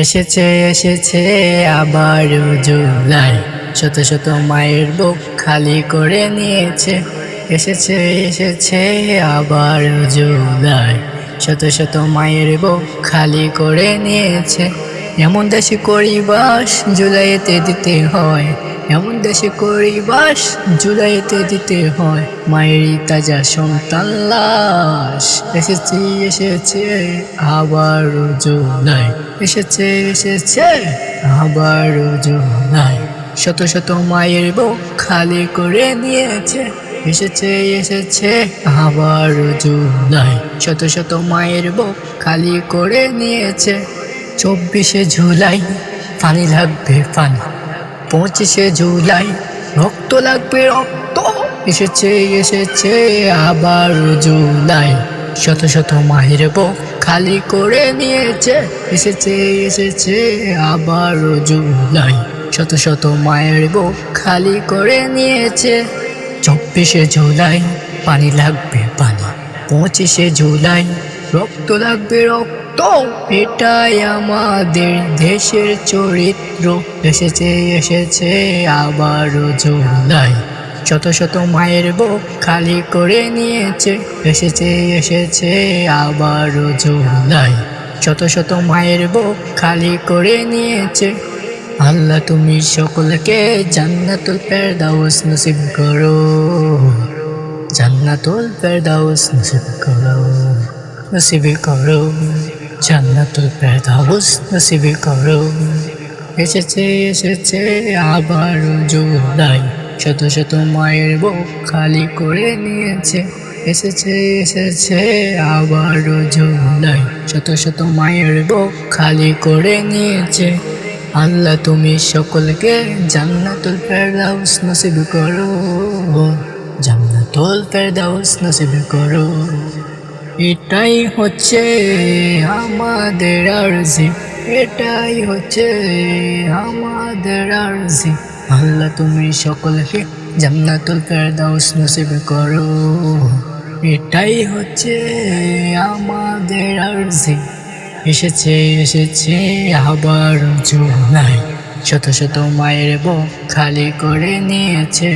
এসেছে এসেছে আবার জুলাই, শত শত মায়ের বুক খালি করে নিয়েছে। এসেছে এসেছে আবার জুলাই, শত শত মায়ের বুক খালি করে নিয়েছে। এমন দেশে করি বাস জুলাইতে দিতে হয়, এমন দেশে করি বাস জুলাইতে দিতে হয়। মায়েরই তাজা সন্তান লাশ। এসেছে এসেছে আবার জুলাই, এসেছে এসেছে আবার জুলাই, শত শত মায়ের বুক খালি করে নিয়েছে। এসেছে এসেছে আবার জুলাই, শত শত মায়ের বুক খালি করে নিয়েছে। 24শে জুলাই পানি লাগবে পানি, 25শে জুলাই রক্ত লাগবে রক্ত। এসেছে এসেছে আবার জুলাই, শত শত মায়ের বুক খালি করে নিয়েছে। এসেছে এসেছে আবার জুলাই, শত শত মায়ের বুক খালি করে নিয়েছে। 24শে জুলাই পানি লাগবে পানি, 25শে জুলাই রক্ত লাগবে রক্ত। এটাই আমাদের দেশের চরিত্র। এসেছে এসেছে আবার জুলাই, শত শত মায়ের বুক খালি করে নিয়েছে। এসেছে এসেছে আবার জুলাই, শত শত মায়ের বুক খালি করে নিয়েছে। আল্লাহ তুমি সকলকে জান্নাতুল ফেরদাউস নসিব করো, জান্নাতুল ফেরদাউস নসিব করো, নসিব করো, জান্নাতুল ফেরদাউস নসিব করো। এসেছে এসেছে আবার জুলাই, শত শত মায়ের বুক খালি করে নিয়েছে। এসেছে এসেছে আবার জুলাই, শত শত মায়ের বুক খালি করে নিয়েছে। আল্লাহ তুমি সকলকে জান্নাতুল ফেরদাউস নসিব করো, জান্নাতুল ফেরদাউস নসিব করো। এটাই হচ্ছে আমাদের আরজি, এটাই হচ্ছে আমাদের আরজি। আল্লাহ তুমি সকলকে জান্নাতুল ফেরদাউস নসিব করো। এটাই হচ্ছে আমাদের আরজি। এসেছে এসেছে আবার জুলাই, শত শত মায়ের বুক খালি করে নিয়েছে।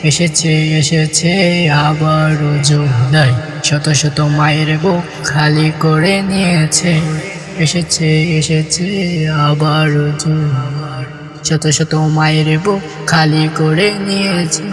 এসেছে এসেছে আবার জুলাই, শত শত মায়ের বুক খালি করে নিয়েছে। এসেছে এসেছে আবার জুলাই, শত শত মায়ের বুক খালি করে নিয়েছে।